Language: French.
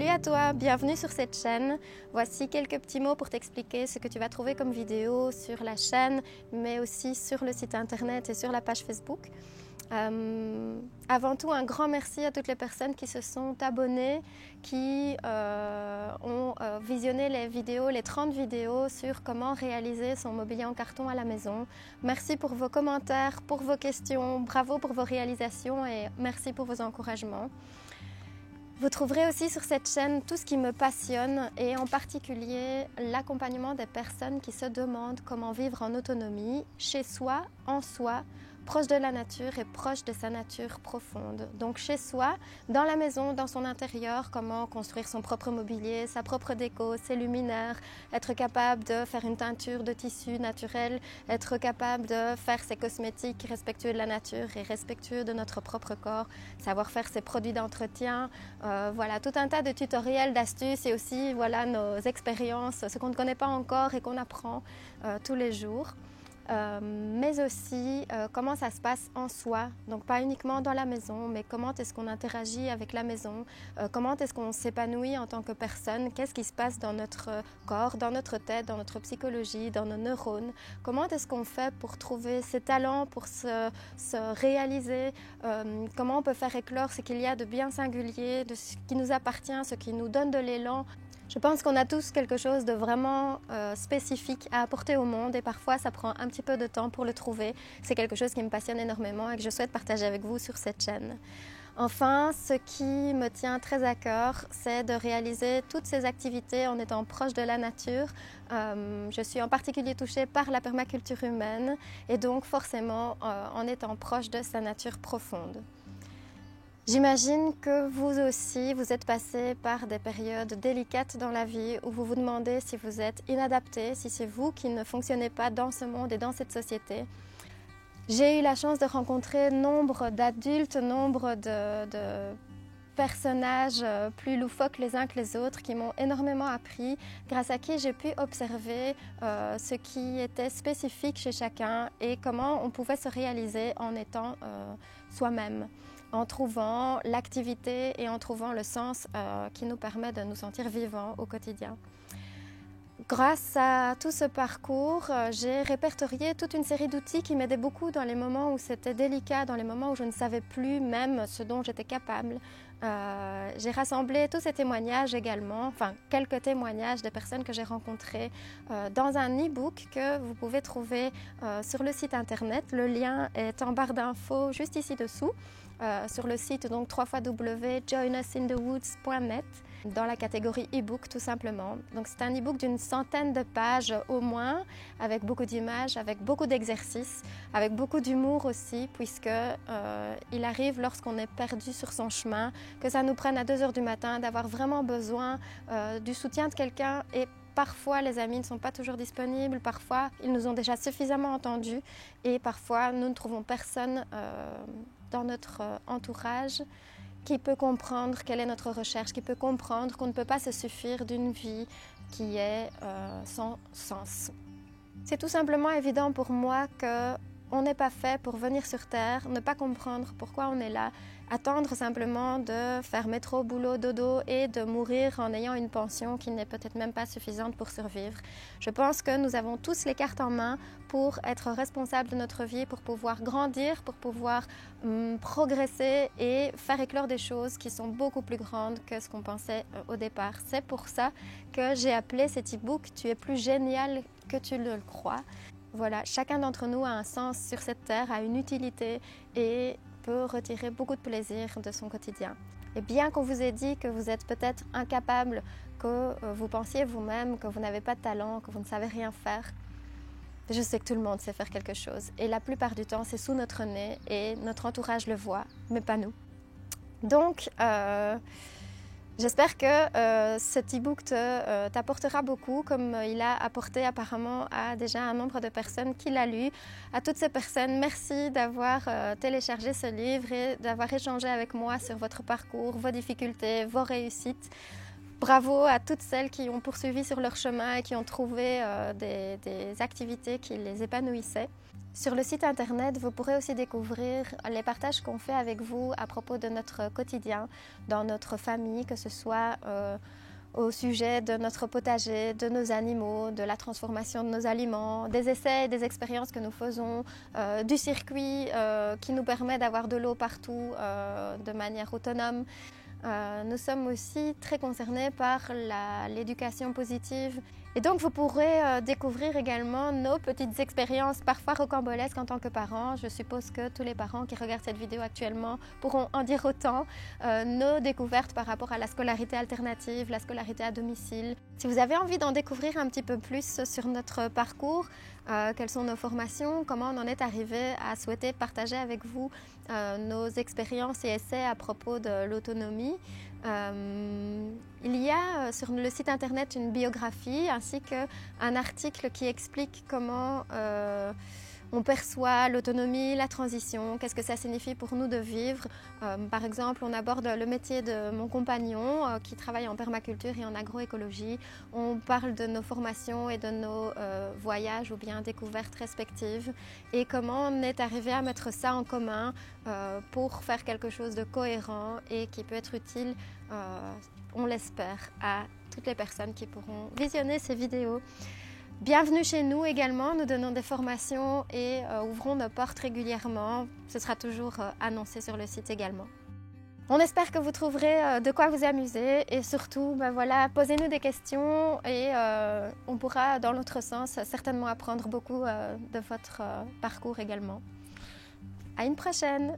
Salut à toi, bienvenue sur cette chaîne. Voici quelques petits mots pour t'expliquer ce que tu vas trouver comme vidéo sur la chaîne, mais aussi sur le site internet et sur la page Facebook. Avant tout, un grand merci à toutes les personnes qui se sont abonnées, qui ont visionné les vidéos, les 30 vidéos sur comment réaliser son mobilier en carton à la maison. Merci pour vos commentaires, pour vos questions, bravo pour vos réalisations et merci pour vos encouragements. Vous trouverez aussi sur cette chaîne tout ce qui me passionne et en particulier l'accompagnement des personnes qui se demandent comment vivre en autonomie, chez soi, en soi, proche de la nature et proche de sa nature profonde. Donc chez soi, dans la maison, dans son intérieur, comment construire son propre mobilier, sa propre déco, ses luminaires, être capable de faire une teinture de tissu naturel, être capable de faire ses cosmétiques respectueux de la nature et respectueux de notre propre corps, savoir faire ses produits d'entretien, voilà, tout un tas de tutoriels, d'astuces et aussi voilà, nos expériences, ce qu'on ne connaît pas encore et qu'on apprend tous les jours. Mais aussi comment ça se passe en soi, donc pas uniquement dans la maison, mais comment est-ce qu'on interagit avec la maison, comment est-ce qu'on s'épanouit en tant que personne, qu'est-ce qui se passe dans notre corps, dans notre tête, dans notre psychologie, dans nos neurones, comment est-ce qu'on fait pour trouver ses talents, pour se réaliser, comment on peut faire éclore ce qu'il y a de bien singulier, de ce qui nous appartient, ce qui nous donne de l'élan. Je pense qu'on a tous quelque chose de vraiment spécifique à apporter au monde et parfois ça prend un petit peu de temps pour le trouver. C'est quelque chose qui me passionne énormément et que je souhaite partager avec vous sur cette chaîne. Enfin, ce qui me tient très à cœur, c'est de réaliser toutes ces activités en étant proche de la nature. Je suis en particulier touchée par la permaculture humaine et donc forcément en étant proche de sa nature profonde. J'imagine que vous aussi, vous êtes passé par des périodes délicates dans la vie où vous vous demandez si vous êtes inadapté, si c'est vous qui ne fonctionnez pas dans ce monde et dans cette société. J'ai eu la chance de rencontrer nombre d'adultes, nombre de personnages plus loufoques les uns que les autres qui m'ont énormément appris, grâce à qui j'ai pu observer ce qui était spécifique chez chacun et comment on pouvait se réaliser en étant soi-même, en trouvant l'activité et en trouvant le sens qui nous permet de nous sentir vivants au quotidien. Grâce à tout ce parcours, j'ai répertorié toute une série d'outils qui m'aidaient beaucoup dans les moments où c'était délicat, dans les moments où je ne savais plus même ce dont j'étais capable. J'ai rassemblé tous ces témoignages également, enfin quelques témoignages des personnes que j'ai rencontrées dans un e-book que vous pouvez trouver sur le site internet. Le lien est en barre d'infos juste ici dessous, sur le site donc www.joinusinthewoods.net dans la catégorie e-book tout simplement. Donc c'est un e-book d'une centaine de pages au moins, avec beaucoup d'images, avec beaucoup d'exercices, avec beaucoup d'humour aussi, puisque il arrive lorsqu'on est perdu sur son chemin, que ça nous prenne à 2 h du matin, d'avoir vraiment besoin du soutien de quelqu'un et parfois les amis ne sont pas toujours disponibles, parfois ils nous ont déjà suffisamment entendus et parfois nous ne trouvons personne dans notre entourage qui peut comprendre quelle est notre recherche, qui peut comprendre qu'on ne peut pas se suffire d'une vie qui est sans sens. C'est tout simplement évident pour moi qu'on n'est pas fait pour venir sur Terre, ne pas comprendre pourquoi on est là, attendre simplement de faire métro, boulot, dodo et de mourir en ayant une pension qui n'est peut-être même pas suffisante pour survivre. Je pense que nous avons tous les cartes en main pour être responsables de notre vie, pour pouvoir grandir, pour pouvoir progresser et faire éclore des choses qui sont beaucoup plus grandes que ce qu'on pensait au départ. C'est pour ça que j'ai appelé cet e-book « Tu es plus génial que tu le crois ». Voilà, chacun d'entre nous a un sens sur cette terre, a une utilité et peut retirer beaucoup de plaisir de son quotidien. Et bien qu'on vous ait dit que vous êtes peut-être incapable, que vous pensiez vous-même que vous n'avez pas de talent, que vous ne savez rien faire, je sais que tout le monde sait faire quelque chose. Et la plupart du temps, c'est sous notre nez et notre entourage le voit, mais pas nous. Donc, j'espère que cet e-book t'apportera beaucoup, comme il a apporté apparemment à déjà un nombre de personnes qui l'a lu. À toutes ces personnes, merci d'avoir téléchargé ce livre et d'avoir échangé avec moi sur votre parcours, vos difficultés, vos réussites. Bravo à toutes celles qui ont poursuivi sur leur chemin et qui ont trouvé des activités qui les épanouissaient. Sur le site internet, vous pourrez aussi découvrir les partages qu'on fait avec vous à propos de notre quotidien dans notre famille, que ce soit au sujet de notre potager, de nos animaux, de la transformation de nos aliments, des essais et des expériences que nous faisons, du circuit qui nous permet d'avoir de l'eau partout de manière autonome. Nous sommes aussi très concernés par l'éducation positive. Et donc vous pourrez découvrir également nos petites expériences parfois rocambolesques en tant que parents. Je suppose que tous les parents qui regardent cette vidéo actuellement pourront en dire autant. Nos découvertes par rapport à la scolarité alternative, la scolarité à domicile. Si vous avez envie d'en découvrir un petit peu plus sur notre parcours, quelles sont nos formations, comment on en est arrivé à souhaiter partager avec vous nos expériences et essais à propos de l'autonomie. Il y a sur le site internet une biographie ainsi qu'un article qui explique comment on perçoit l'autonomie, la transition, qu'est-ce que ça signifie pour nous de vivre. Par exemple, on aborde le métier de mon compagnon qui travaille en permaculture et en agroécologie. On parle de nos formations et de nos voyages ou bien découvertes respectives et comment on est arrivé à mettre ça en commun pour faire quelque chose de cohérent et qui peut être utile, on l'espère, à toutes les personnes qui pourront visionner ces vidéos. Bienvenue chez nous également, nous donnons des formations et ouvrons nos portes régulièrement. Ce sera toujours annoncé sur le site également. On espère que vous trouverez de quoi vous amuser et surtout, posez-nous des questions et on pourra, dans l'autre sens, certainement apprendre beaucoup de votre parcours également. À une prochaine!